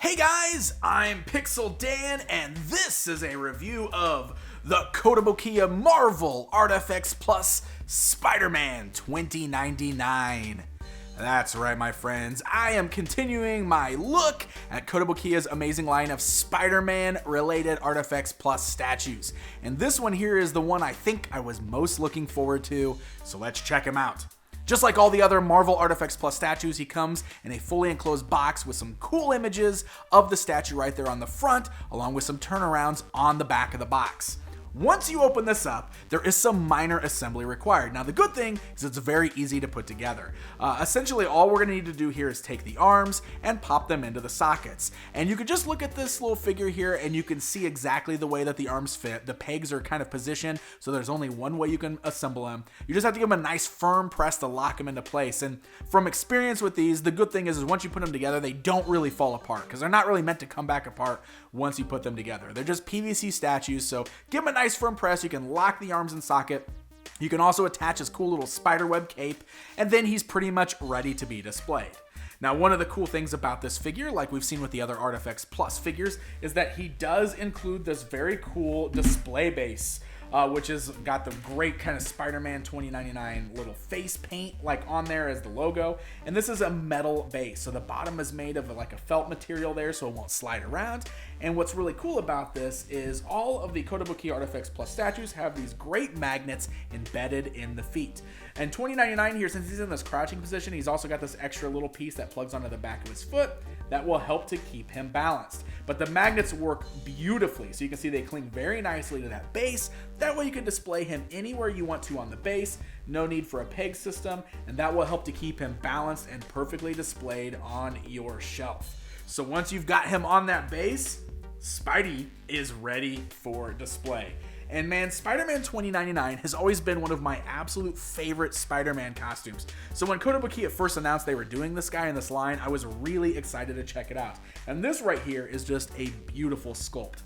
Hey guys, I'm Pixel Dan, and this is a review of the Kotobukiya Marvel ArtFX Plus Spider-Man 2099. That's right, my friends. I am continuing my look at Kotobukiya's amazing line of Spider-Man related ArtFX Plus statues. And this one here is the one I think I was most looking forward to, so let's check him out. Just like all the other Marvel ArtFX Plus statues, he comes in a fully enclosed box with some cool images of the statue right there on the front, along with some turnarounds on the back of the box. Once you open this up, there is some minor assembly required. Now the good thing is it's very easy to put together. Essentially all we're going to need to do here is take the arms and pop them into the sockets. And you can just look at this little figure here and you can see exactly the way that the arms fit. The pegs are kind of positioned, so there's only one way you can assemble them. You just have to give them a nice firm press to lock them into place. And from experience with these, the good thing is once you put them together, they don't really fall apart because they're not really meant to come back apart once you put them together. They're just PVC statues, so give them a nice firm press. You can lock the arms in socket. You can also attach his cool little spiderweb cape, and then he's pretty much ready to be displayed. Now, one of the cool things about this figure, like we've seen with the other ArtFX Plus figures, is that he does include this very cool display base, which has got the great kind of Spider-Man 2099 little face paint like on there as the logo. And this is a metal base, so the bottom is made of like a felt material there, so it won't slide around. And what's really cool about this is all of the Kotobukiya ArtFX Plus statues have these great magnets embedded in the feet. And 2099 here, since he's in this crouching position, he's also got this extra little piece that plugs onto the back of his foot that will help to keep him balanced. But the magnets work beautifully, so you can see they cling very nicely to that base. That way you can display him anywhere you want to on the base, no need for a peg system, and that will help to keep him balanced and perfectly displayed on your shelf. So once you've got him on that base, Spidey is ready for display. And man, Spider-Man 2099 has always been one of my absolute favorite Spider-Man costumes. So when Kotobukiya first announced they were doing this guy in this line, I was really excited to check it out. And this right here is just a beautiful sculpt.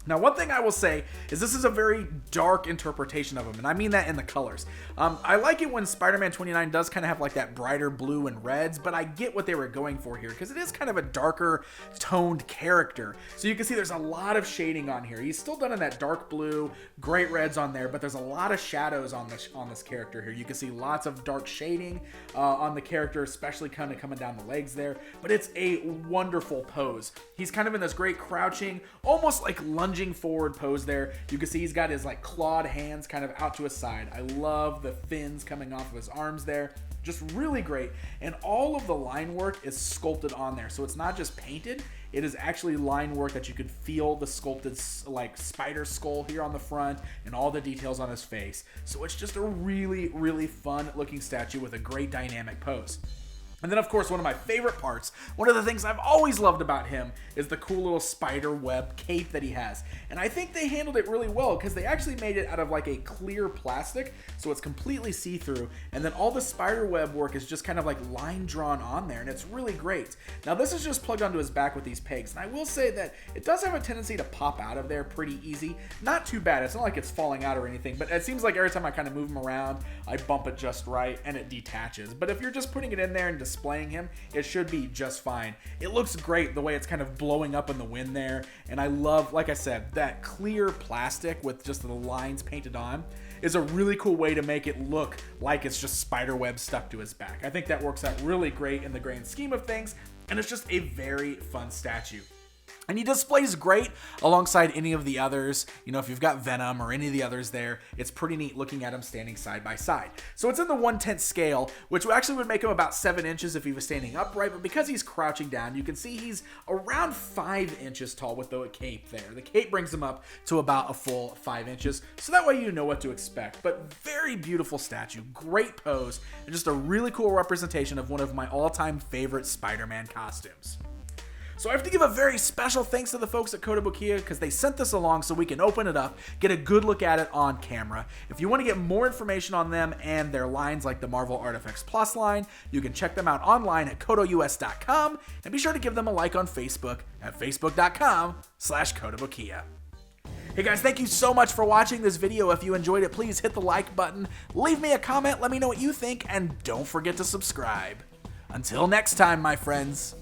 Now, one thing I will say is this is a very dark interpretation of him, and I mean that in the colors. I like it when Spider-Man 29 does kind of have like that brighter blue and reds, but I get what they were going for here because it is kind of a darker toned character. So you can see there's a lot of shading on here. He's still done in that dark blue, great reds on there, but there's a lot of shadows on this character here. You can see lots of dark shading on the character, especially kind of coming down the legs there, but it's a wonderful pose. He's kind of in this great crouching, almost like lunging forward pose there. You can see he's got his like clawed hands kind of out to his side. I love the fins coming off of his arms there. Just really great. And all of the line work is sculpted on there. So it's not just painted, it is actually line work that you could feel the sculpted like spider skull here on the front and all the details on his face. So it's just a really, really fun looking statue with a great dynamic pose. And then, of course, one of my favorite parts, one of the things I've always loved about him is the cool little spider web cape that he has. And I think they handled it really well because they actually made it out of like a clear plastic, so it's completely see-through. And then all the spider web work is just kind of like line drawn on there, and it's really great. Now, this is just plugged onto his back with these pegs. And I will say that it does have a tendency to pop out of there pretty easy. Not too bad. It's not like it's falling out or anything, but it seems like every time I kind of move him around, I bump it just right and it detaches. But if you're just putting it in there and displaying him, it should be just fine. It looks great the way it's kind of blowing up in the wind there, and I love, like I said, that clear plastic with just the lines painted on is a really cool way to make it look like it's just spider web stuck to his back. I think that works out really great in the grand scheme of things, and it's just a very fun statue. And he displays great alongside any of the others. You know, if you've got Venom or any of the others there, it's pretty neat looking at him standing side by side. So it's in the 1/10 scale, which actually would make him about 7 inches if he was standing upright. But because he's crouching down, you can see he's around 5 inches tall with the cape there. The cape brings him up to about a full 5 inches. So that way you know what to expect. But very beautiful statue, great pose, and just a really cool representation of one of my all-time favorite Spider-Man costumes. So I have to give a very special thanks to the folks at Kotobukiya because they sent this along so we can open it up, get a good look at it on camera. If you want to get more information on them and their lines like the Marvel ArtFX Plus line, you can check them out online at kotous.com and be sure to give them a like on Facebook at facebook.com/Kotobukiya. Hey guys, thank you so much for watching this video. If you enjoyed it, please hit the like button, leave me a comment, let me know what you think, and don't forget to subscribe. Until next time, my friends.